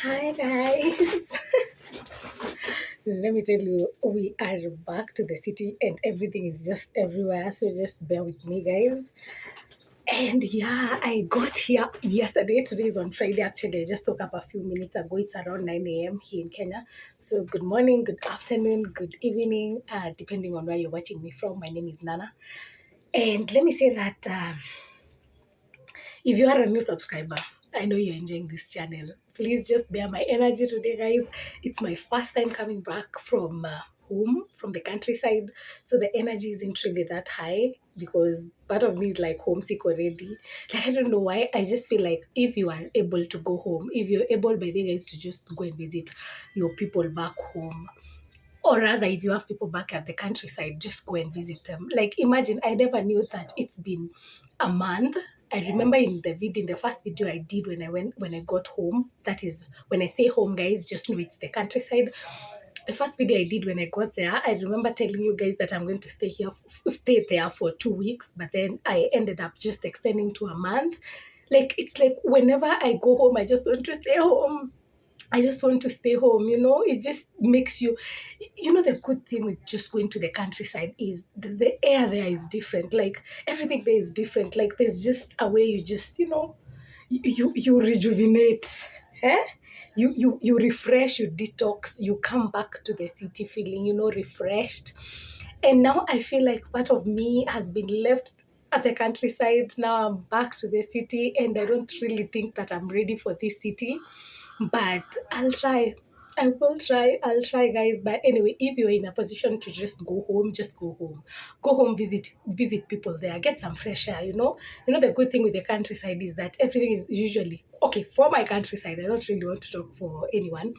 Hi guys. Let me tell you, we are back to the city and everything is just everywhere. So just bear with me, guys. And yeah, I got here yesterday. Today is on Friday. Actually, I just woke up a few minutes ago. It's around 9 a.m. here in Kenya. So good morning, good afternoon, good evening, depending on where you're watching me from. My name is Nana. And let me say that if you are a new subscriber, I know you're enjoying this channel. Please just bear my energy today, guys. It's my first time coming back from home, from the countryside. So the energy isn't really that high because part of me is like homesick already. Like, I don't know why. I just feel like if you are able to go home, if you're able by the guys to just go and visit your people back home, or rather, if you have people back at the countryside, just go and visit them. Like, imagine, I never knew that it's been a month. I remember in the first video I did when I got home. That is, when I say home, guys, just know it's the countryside. The first video I did when I got there, I remember telling you guys that I'm going to stay there for 2 weeks, but then I ended up just extending to a month. Like, it's like whenever I go home, I just want to stay home. I just want to stay home, It just makes you, the good thing with just going to the countryside is the air there is different. Like, everything there is different. Like, there's just a way you just, you rejuvenate. Eh? You refresh, you detox, you come back to the city feeling, refreshed. And now I feel like part of me has been left at the countryside. Now I'm back to the city, and I don't really think that I'm ready for this city, but I'll try. I will try. I'll try, guys. But anyway, if you're in a position to just go home, just go home. Go home, visit people there, get some fresh air. The good thing with the countryside is that everything is usually okay for my countryside. I don't really want to talk for anyone.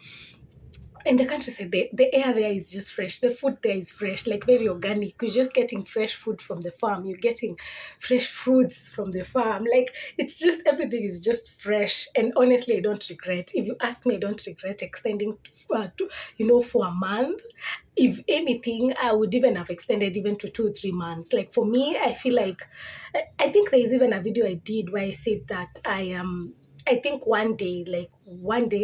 In the countryside, the air there is just fresh. The food there is fresh, like very organic. You're just getting fresh food from the farm. You're getting fresh fruits from the farm. Like, it's just everything is just fresh. And honestly, I don't regret. If you ask me, I don't regret extending for a month. If anything, I would even have extended even to 2 3 months. Like, for me, I feel like I think there is even a video I did where I said that I think one day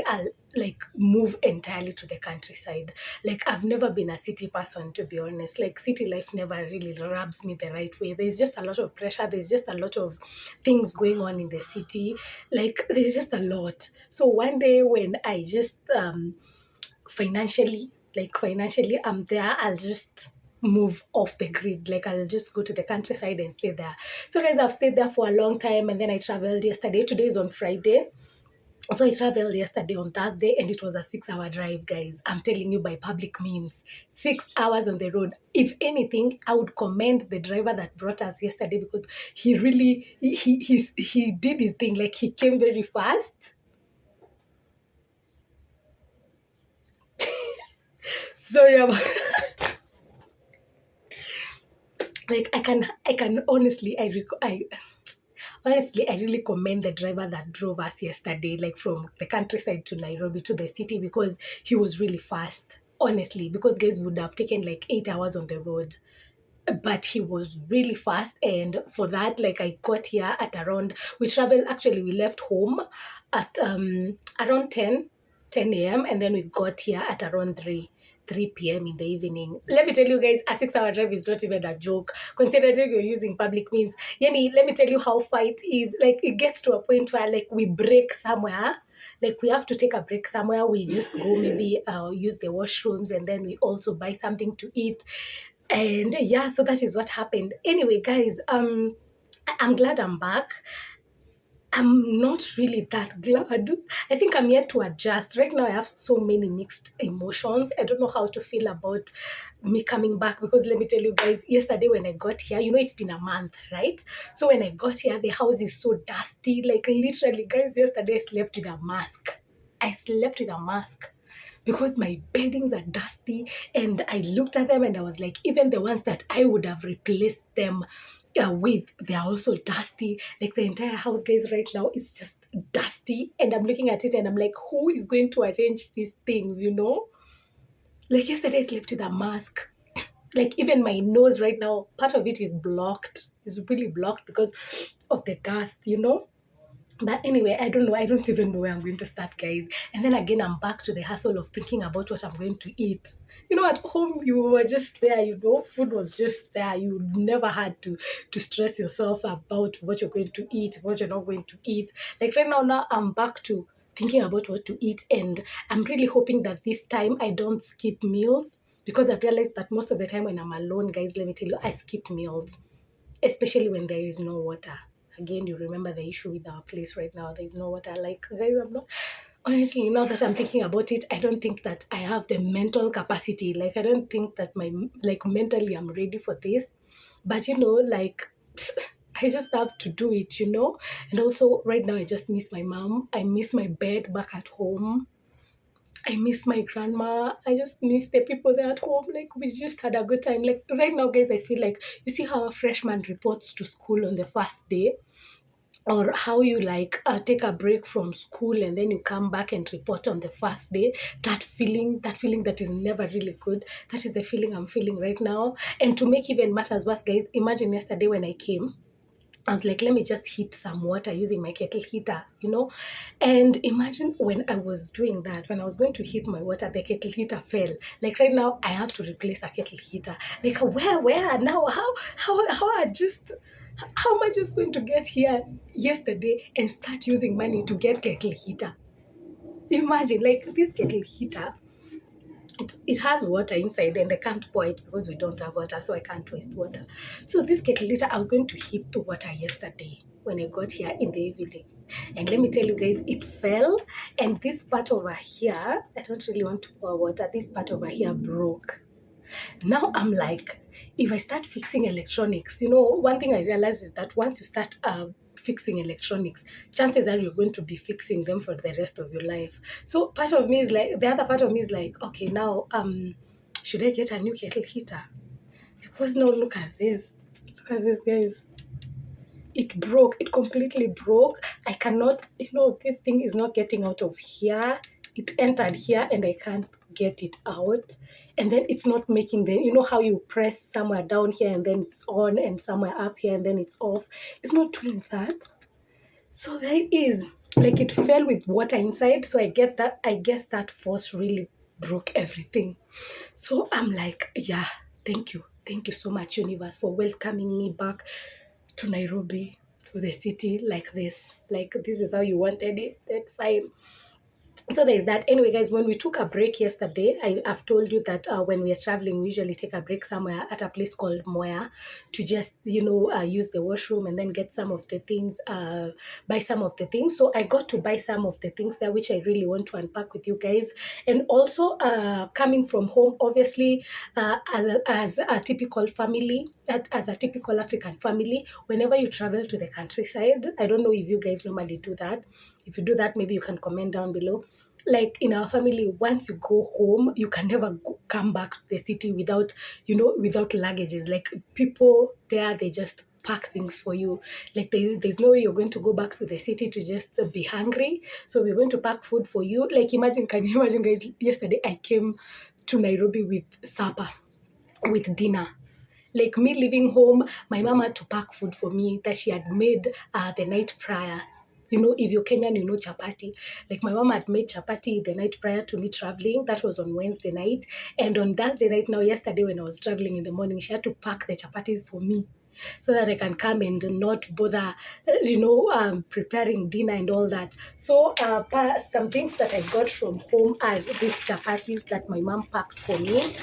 I'll like move entirely to the countryside. Like, I've never been a city person, to be honest. Like, city life never really rubs me the right way. There's just a lot of pressure. There's just a lot of things going on in the city. Like, there's just a lot. So one day when I just financially I'm there, I'll just move off the grid. Like, I'll just go to the countryside and stay there. So guys, I've stayed there for a long time, and then I traveled yesterday. Today is on Friday. So I traveled yesterday on Thursday, and it was a 6-hour drive, guys. I'm telling you, by public means, 6 hours on the road. If anything, I would commend the driver that brought us yesterday, because he really he did his thing. Like, he came very fast. Sorry about like, I can honestly, honestly, I really commend the driver that drove us yesterday, like from the countryside to Nairobi to the city, because he was really fast. Honestly, because guys would have taken like 8 hours on the road. But he was really fast, and for that, like, I got here at around, we left home at around 10 a.m, and then we got here at around 3 p.m. in the evening. Let me tell you guys, a 6-hour drive is not even a joke, considering you're using public means. Yani, let me tell you how far it is. Like, it gets to a point where, like, we break somewhere. Like, we have to take a break somewhere. We just go, maybe use the washrooms, and then we also buy something to eat. And yeah, so that is what happened. Anyway, guys, I'm glad I'm back. I'm not really that glad. I think I'm yet to adjust. Right now, I have so many mixed emotions. I don't know how to feel about me coming back, because let me tell you guys, yesterday when I got here, it's been a month, right? So when I got here, the house is so dusty. Like, literally, guys, yesterday I slept with a mask. I slept with a mask because my beddings are dusty, and I looked at them and I was like, even the ones that I would have replaced them with, they're also dusty. Like, the entire house, guys, right now is just dusty, and I'm looking at it and I'm like, who is going to arrange these things? Like, yesterday I slept with a mask. Like, even my nose right now, part of it is blocked. It's really blocked because of the dust. But anyway, I don't know. I don't even know where I'm going to start, guys. And then again, I'm back to the hustle of thinking about what I'm going to eat. At home you were just there. Food was just there. You never had to stress yourself about what you're going to eat, what you're not going to eat. Like right now, I'm back to thinking about what to eat, and I'm really hoping that this time I don't skip meals, because I've realized that most of the time when I'm alone, guys, let me tell you, I skip meals, especially when there is no water. Again, you remember the issue with our place right now. There is no water. Like, guys, I'm not, honestly, now that I'm thinking about it, I don't think that I have the mental capacity. Like, I don't think that like, mentally I'm ready for this. But, like, I just have to do it. And also, right now, I just miss my mom. I miss my bed back at home. I miss my grandma. I just miss the people there at home. Like, we just had a good time. Like, right now, guys, I feel like, you see how a freshman reports to school on the first day? Or how you like take a break from school and then you come back and report on the first day. That feeling that is never really good. That is the feeling I'm feeling right now. And to make even matters worse, guys, imagine yesterday when I came, I was like, let me just heat some water using my kettle heater. And imagine when I was doing that, when I was going to heat my water, the kettle heater fell. Like right now, I have to replace a kettle heater. Like where now? How am I just going to get here yesterday and start using money to get kettle heater? Imagine, like this kettle heater, it has water inside and I can't pour it because we don't have water, so I can't waste water. So this kettle liter, I was going to heat the water yesterday when I got here in the evening. And let me tell you guys, it fell, and this part over here, I don't really want to pour water, this part over here broke. Now I'm like, if I start fixing electronics, one thing I realized is that once you start fixing electronics, chances are you're going to be fixing them for the rest of your life. So the other part of me is like, okay, now should I get a new kettle heater? Because now look at this. Look at this, guys. It broke. It completely broke. I cannot, this thing is not getting out of here. It entered here and I can't get it out. And then it's not making how you press somewhere down here and then it's on, and somewhere up here and then it's off. It's not doing that. So there it is. Like, it fell with water inside. So I guess that force really broke everything. So I'm like, yeah, thank you. Thank you so much, universe, for welcoming me back to Nairobi, to the city like this. Like, this is how you wanted it. That's fine. So there's that. Anyway, guys, when we took a break yesterday, I've told you that when we are traveling, we usually take a break somewhere at a place called Moya to just, use the washroom and then get some of the things, buy some of the things. So I got to buy some of the things there, which I really want to unpack with you guys. And also, coming from home, obviously, as a typical family, as a typical African family, whenever you travel to the countryside, I don't know if you guys normally do that. If you do that, maybe you can comment down below. Like in our family, once you go home, you can never come back to the city without luggages. Like, people there, they just pack things for you. Like, there's no way you're going to go back to the city to just be hungry. So we're going to pack food for you. Like, can you imagine, guys? Yesterday I came to Nairobi with supper, with dinner. Like, me leaving home, my mom had to pack food for me that she had made the night prior. If you're Kenyan, chapati. Like, my mom had made chapati the night prior to me traveling. That was on Wednesday night. And on Thursday night, now yesterday when I was traveling in the morning, she had to pack the chapatis for me so that I can come and not bother, preparing dinner and all that. So some things that I got from home are these chapatis that my mom packed for me.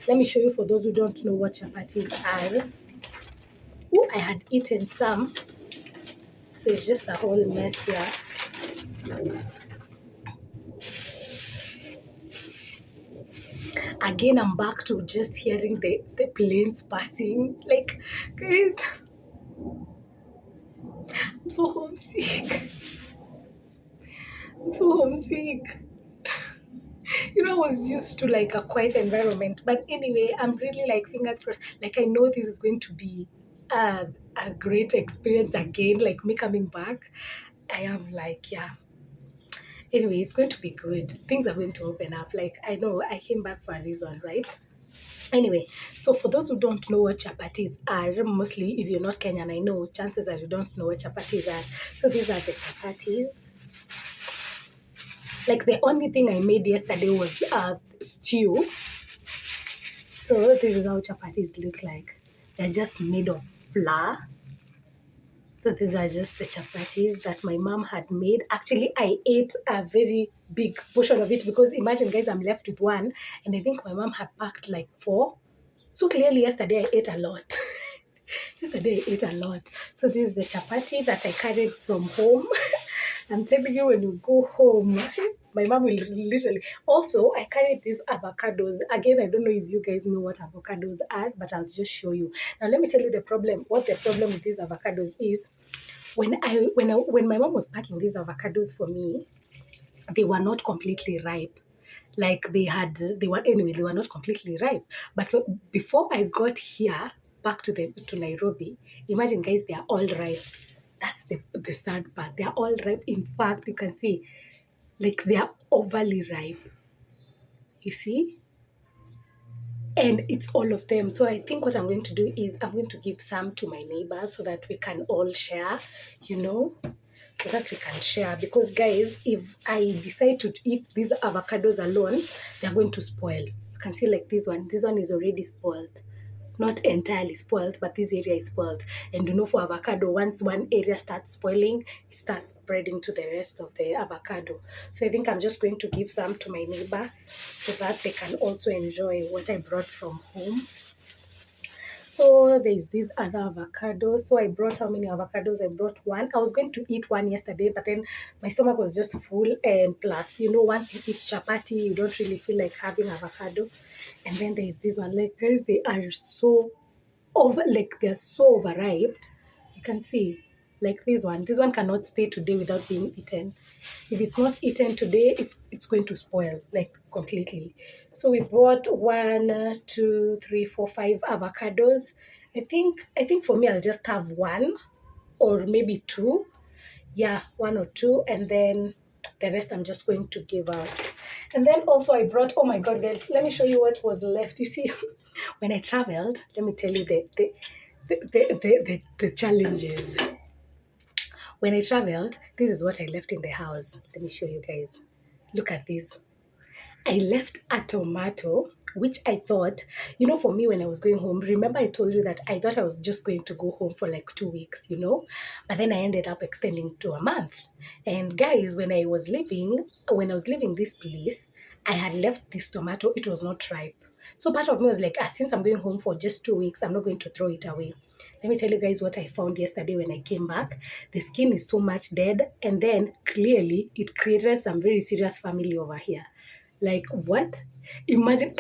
Let me show you for those who don't know what chapatis are. Oh, I had eaten some, so it's just a whole mess here. Again, I'm back to just hearing the planes passing. Like, guys, I'm so homesick. I'm so homesick. I was used to like a quiet environment. But anyway, I'm really like, fingers crossed. Like, I know this is going to be a great experience again, like me coming back. I am like, yeah. Anyway, it's going to be good. Things are going to open up. Like, I know I came back for a reason, right? Anyway, so for those who don't know what chapatis are, mostly if you're not Kenyan, I know chances are you don't know what chapatis are. So these are the chapatis. Like the only thing I made yesterday was stew. So this is how chapatis look like. They're just made of flour. So these are just the chapatis that my mom had made. Actually, I ate a very big portion of it because imagine, guys, I'm left with one, and I think my mom had packed like four. So clearly, yesterday I ate a lot. Yesterday I ate a lot. So this is the chapati that I carried from home. I'm telling you, when you go home, my mom will literally. Also, I carried these avocados. Again, I don't know if you guys know what avocados are, but I'll just show you. Now, let me tell you the problem. What the problem with these avocados is, when my mom was packing these avocados for me, they were not completely ripe. Like they were not completely ripe. But before I got here back to Nairobi, imagine, guys, they are all ripe. That's the sad part. They are all ripe. In fact, you can see like they are overly ripe. You see? And it's all of them. So I think what I'm going to do is I'm going to give some to my neighbors so that we can all share, you know, so that we can share. Because guys, if I decide to eat these avocados alone, they're going to spoil. You can see like this one is already spoiled. Not entirely spoiled, but this area is spoiled. And you know, for avocado, once one area starts spoiling, it starts spreading to the rest of the avocado. So I think I'm just going to give some to my neighbor so that they can also enjoy what I brought from home. So there's this other avocado. So I brought how many avocados? I brought one. I was going to eat one yesterday, but then my stomach was just full. And plus, you know, once you eat chapati, you don't really feel like having avocado. And then there's this one. Like, guys, they are so they're so overripe. You can see, like this one. This one cannot stay today without being eaten. If it's not eaten today, it's going to spoil like completely. So we bought one, two, three, four, five avocados. I think for me I'll just have one or maybe two. Yeah, one or two, and then the rest I'm just going to give out. And then also I brought, oh my god, guys, let me show you what was left. You see, when I traveled, let me tell you the challenges. When I traveled, this is what I left in the house. Let me show you guys. Look at this. I left a tomato, which I thought, you know, for me when I was going home, remember I told you that I thought I was just going to go home for like 2 weeks, you know, but then I ended up extending to a month. And guys, when I was leaving this place, I had left this tomato, it was not ripe. So part of me was like, since I'm going home for just 2 weeks, I'm not going to throw it away. Let me tell you guys what I found yesterday when I came back. The skin is so much dead, and then clearly it created some very serious family over here. Like what? Imagine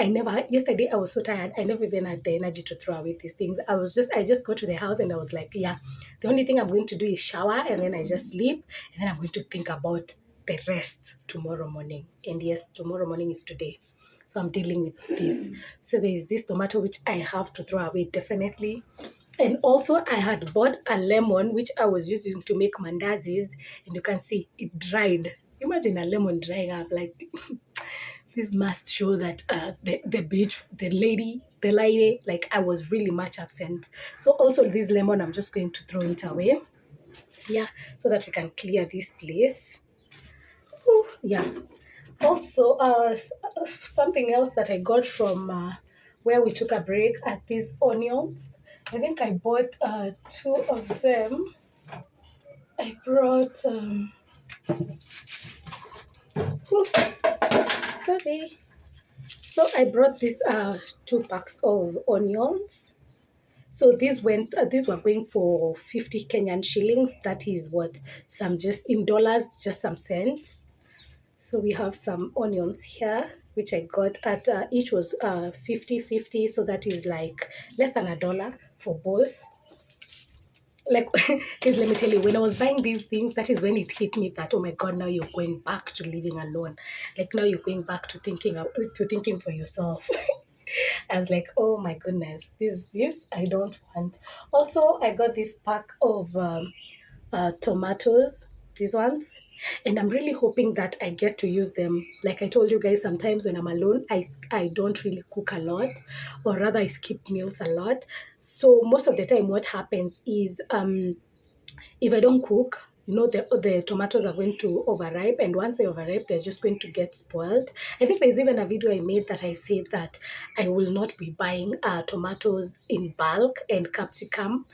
yesterday I was so tired. I never even had the energy to throw away these things. I just got to the house and I was like, yeah, the only thing I'm going to do is shower and then I just sleep and then I'm going to think about the rest tomorrow morning. And yes, tomorrow morning is today. So I'm dealing with this. So there is this tomato which I have to throw away definitely. And also I had bought a lemon which I was using to make mandazis, and you can see it dried. Imagine a lemon drying up like this must show that the lady, like I was really much absent. So also this lemon, I'm just going to throw it away. Yeah, so that we can clear this place. Ooh, yeah. Also, something else that I got from where we took a break at these onions. I think I bought two of them. I brought, ooh, sorry. So I brought these 2 packs of onions. So these were going for 50 Kenyan shillings. That is what, some just in dollars, just some cents. So we have some onions here, which I got at, each was 50. So that is like less than $1 for both. Like, guys, let me tell you, when I was buying these things, that is when it hit me that, oh my God, now you're going back to living alone. Like now you're going back to thinking for yourself. I was like, oh my goodness, this I don't want. Also, I got this pack of tomatoes. these ones. And I'm really hoping that I get to use them. Like I told you guys, sometimes when I'm alone, I don't really cook a lot, or rather I skip meals a lot. So most of the time what happens is if I don't cook, the tomatoes are going to overripe, and once they overripe, they're just going to get spoiled. I think there's even a video I made that I said that I will not be buying tomatoes in bulk and capsicum.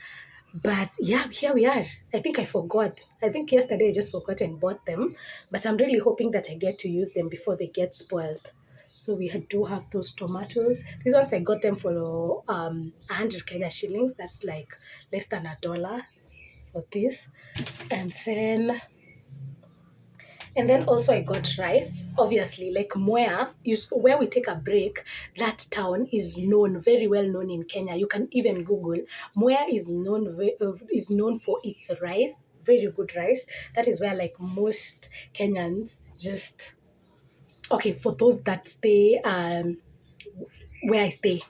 But yeah, here we are. I think I forgot. I think yesterday I just forgot and bought them. But I'm really hoping that I get to use them before they get spoiled. So we do have those tomatoes. These ones I got them for 100 Kenya shillings. That's like less than $1 for this. And then also I got rice. Obviously, like Mwea is where we take a break. That town is known, very well known in Kenya. You can even Google. Mwea is known for its rice, very good rice. That is where like most Kenyans just okay, for those that stay where I stay,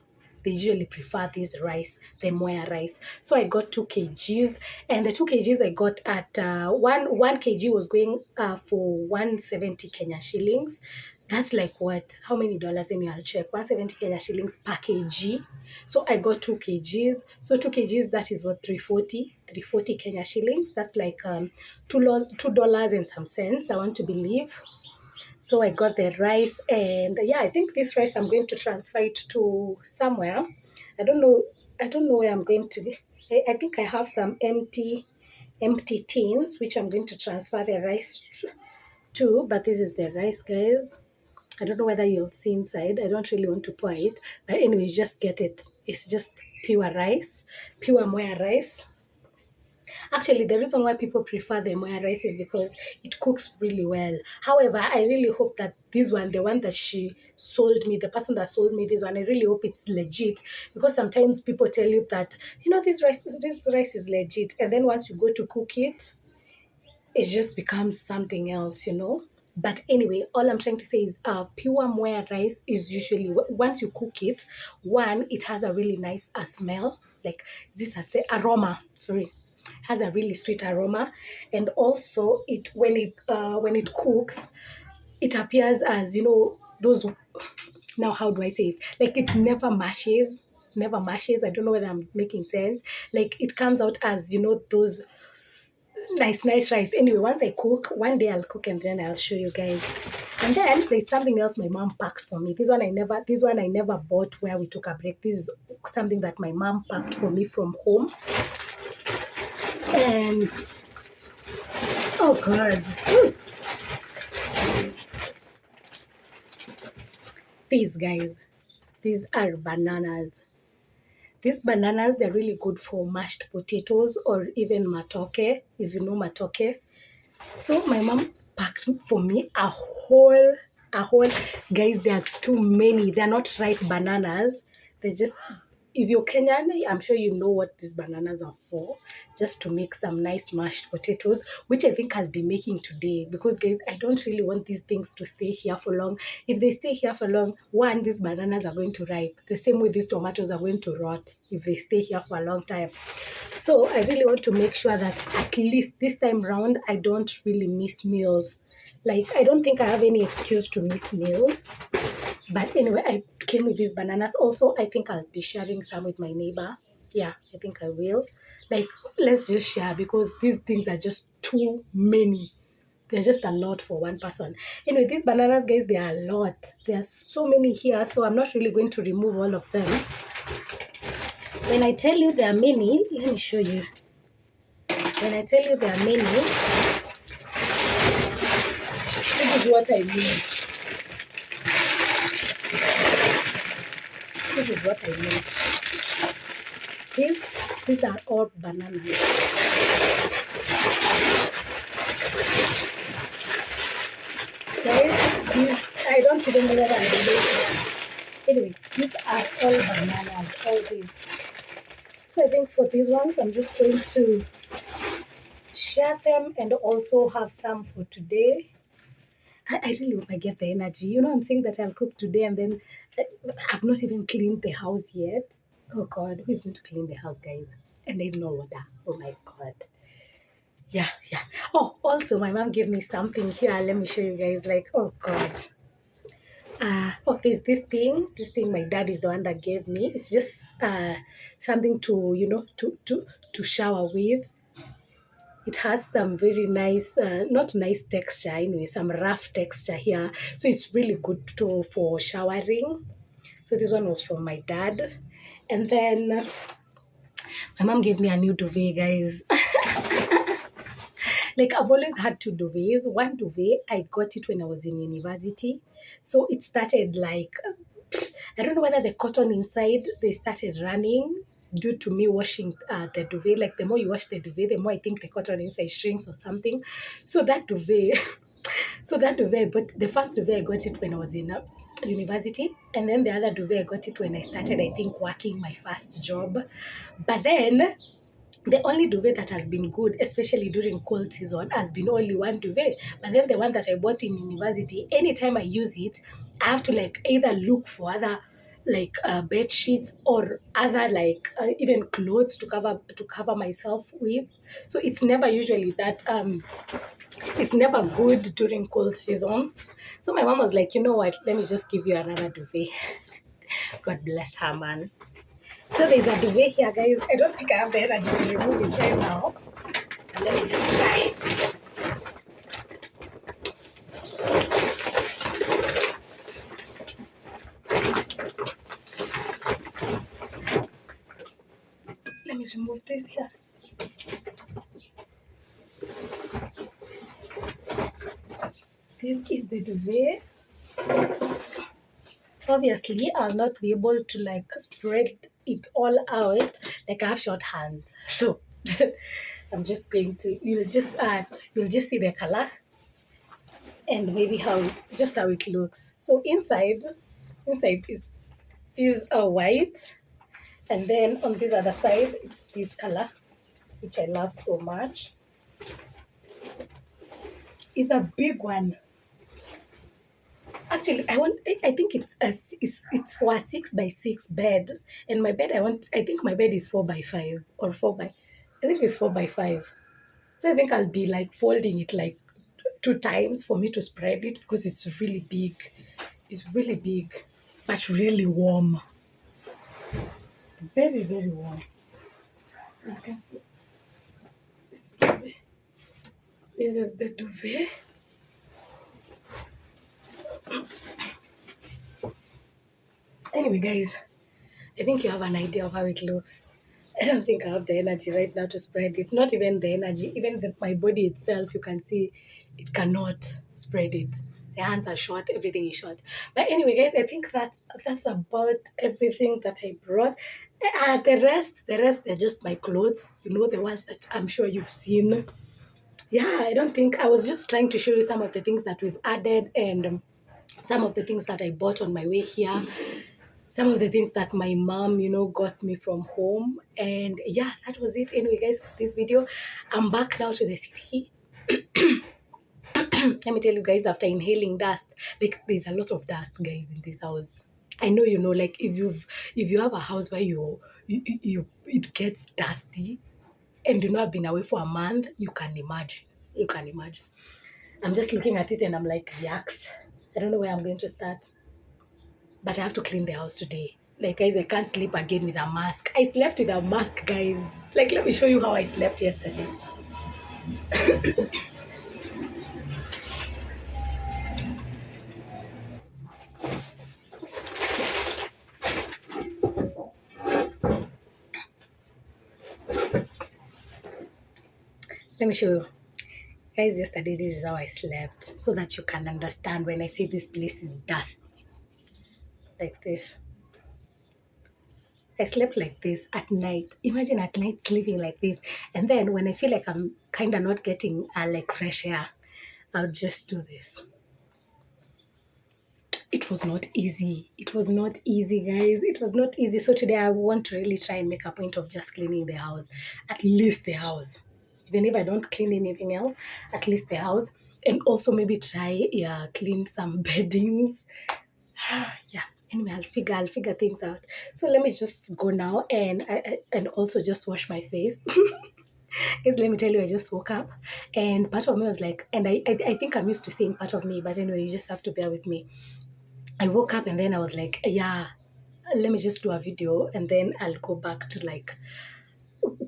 they usually prefer this rice, the Moya rice. So I got 2 kgs, and the 2 kgs I got at 1 kg was going for 170 Kenya shillings. That's like what? How many dollars? In I'll check. 170 Kenya shillings per kg. So I got 2 kgs. So 2 kgs, that is what, 340 Kenya shillings. That's like $2 and some cents, I want to believe. So I got the rice, and yeah, I think this rice I'm going to transfer it to somewhere. I don't know. I don't know where I'm going to. I think I have some empty tins which I'm going to transfer the rice to. But this is the rice, guys. I don't know whether you'll see inside. I don't really want to pour it, but anyway, just get it. It's just pure rice, pure Moya rice. Actually, the reason why people prefer the Moya rice is because it cooks really well. However, I really hope that this one, the one that she sold me, the person that sold me this one, I really hope it's legit, because sometimes people tell you that, this rice is legit, and then once you go to cook it, it just becomes something else. But anyway, all I'm trying to say is pure Moya rice is usually, once you cook it, one, it has a really nice smell, like this, I say aroma, sorry, has a really sweet aroma. And also when it cooks, it appears as those, now how do I say it, like it never mashes. I don't know whether I'm making sense. Like it comes out as those nice rice. Anyway, once I cook, one day I'll cook and then I'll show you guys. And then there's something else my mom packed for me. This one I never bought where we took a break. This is something that my mom packed for me from home. And oh god. These guys, these are bananas. These bananas, they're really good for mashed potatoes or even matoke, if you know matoke. So my mom packed for me a whole, guys, there's too many. They're not ripe bananas. They're just, if you're Kenyan, I'm sure you know what these bananas are for. Just to make some nice mashed potatoes, which I think I'll be making today. Because guys, I don't really want these things to stay here for long. If they stay here for long, one, these bananas are going to ripe. The same way these tomatoes are going to rot if they stay here for a long time. So I really want to make sure that at least this time round, I don't really miss meals. Like, I don't think I have any excuse to miss meals. But anyway, I came with these bananas. Also, I think I'll be sharing some with my neighbor. Yeah, I think I will. Like, let's just share, because these things are just too many. They're just a lot for one person. Anyway, these bananas, guys, they are a lot. There are so many here, so I'm not really going to remove all of them. When I tell you there are many, let me show you. When I tell you there are many, this is what I mean. This is what I mean. These are all bananas. Guys, I don't even know what I'm doing. Anyway, these are all bananas, all these. So I think for these ones, I'm just going to share them and also have some for today. I really hope I get the energy. I'm saying that I'll cook today, and then I've not even cleaned the house yet. Oh God, who's going to clean the house, guys? And there's no water. Oh my God. Yeah. Oh, also my mom gave me something here. Let me show you guys. Like, oh god. Oh, there's this thing. This thing my dad is the one that gave me. It's just something to to shower with. It has some very nice, not nice texture anyway, some rough texture here. So it's really good to for showering. So this one was from my dad. And then my mom gave me a new duvet, guys. Like I've always had two duvets. One duvet, I got it when I was in university. So it started like, I don't know whether the cotton inside, they started running due to me washing the duvet. Like the more you wash the duvet, the more I think the cotton inside shrinks or something. So that duvet, but the first duvet I got it when I was in university, and then the other duvet I got it when I started, I think, working my first job. But then the only duvet that has been good, especially during cold season, has been only one duvet. But then the one that I bought in university, anytime I use it, I have to like either look for other like bed sheets or other like even clothes to cover myself with. So it's never usually that it's never good during cold season. So my mom was like, you know what? Let me just give you another duvet. God bless her, man. So there's a duvet here, guys. I don't think I have the energy to remove it right now. Let me just try. Let me remove this here. This is the duvet. Obviously, I'll not be able to like spread it all out. Like I have short hands, so I'm just going to. You'll just see the color and maybe how it looks. So inside is a white, and then on this other side it's this color, which I love so much. It's a big one. Actually, I think it's for a 6 by 6 bed, and my bed I think my bed is 4 by 5 or 4 by. I think it's 4 by 5. So I think I'll be like folding it like two times for me to spread it because it's really big. It's really big, but really warm. Very very warm. So you can see this duvet. This is the duvet. Anyway, guys, I think you have an idea of how it looks. I don't think I have the energy right now to spread it. Not even the energy, even my body itself, you can see it cannot spread it. The hands are short, everything is short. But anyway, guys, I think that's about everything that I brought. The rest, they're just my clothes. You know, the ones that I'm sure you've seen. Yeah, I don't think I was just trying to show you some of the things that we've added and some of the things that I bought on my way here, some of the things that my mom, got me from home. And yeah, that was it. Anyway, guys, for this video, I'm back now to the city. Let me tell you guys, after inhaling dust, like there's a lot of dust, guys, in this house. I know, like if you have a house where it gets dusty and I've been away for a month, you can imagine. You can imagine. I'm just looking at it and I'm like, yucks. I don't know where I'm going to start. But I have to clean the house today. Like, guys, I can't sleep again with a mask. I slept with a mask, guys. Like, let me show you how I slept yesterday. Let me show you. Guys, yesterday, this is how I slept. So that you can understand when I say this place is dusty. Like this. I slept like this at night. Imagine at night sleeping like this. And then when I feel like I'm kind of not getting like fresh air, I'll just do this. It was not easy. It was not easy, guys. It was not easy. So today I want to really try and make a point of just cleaning the house. At least the house. Even if I don't clean anything else, at least the house. And also maybe try, clean some beddings. Yeah. Anyway, I'll figure things out. So let me just go now and also just wash my face. Guys, let me tell you, I just woke up and part of me was like, and I think I'm used to saying part of me, but anyway, you just have to bear with me. I woke up and then I was like, yeah, let me just do a video and then I'll go back to like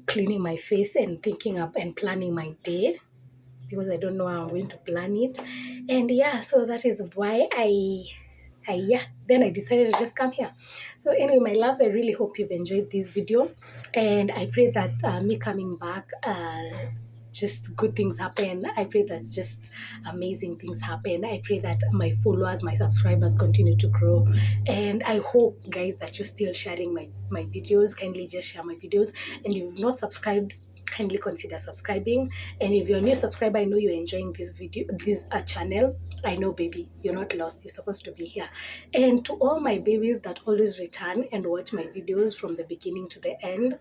cleaning my face and thinking up and planning my day because I don't know how I'm going to plan it. And yeah, so that is why then I decided to just come here. So anyway, my loves, I really hope you've enjoyed this video, and I pray that me coming back, just good things happen. I pray that just amazing things happen. I pray that my followers, my subscribers continue to grow, and I hope, guys, that you're still sharing my videos. Kindly just share my videos, and if you've not subscribed, kindly consider subscribing. And if you're a new subscriber, I know you're enjoying this channel. I know, baby, you're not lost. You're supposed to be here. And to all my babies that always return and watch my videos from the beginning to the end,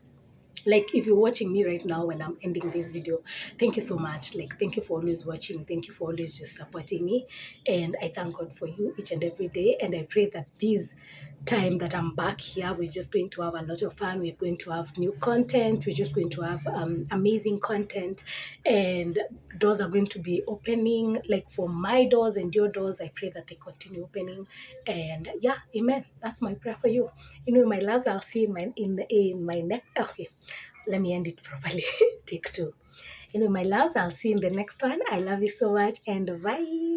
like if you're watching me right now when I'm ending this video, thank you so much. Like, thank you for always watching. Thank you for always just supporting me. And I thank God for you each and every day. And I pray that this time that I'm back here, we're just going to have a lot of fun. We're going to have new content. We're just going to have amazing content, and doors are going to be opening. Like for my doors and your doors, I pray that they continue opening. And yeah, amen. That's my prayer for you. My loves, I'll see you in my next. Okay, let me end it properly. Take two. My loves, I'll see you in the next one. I love you so much, and bye.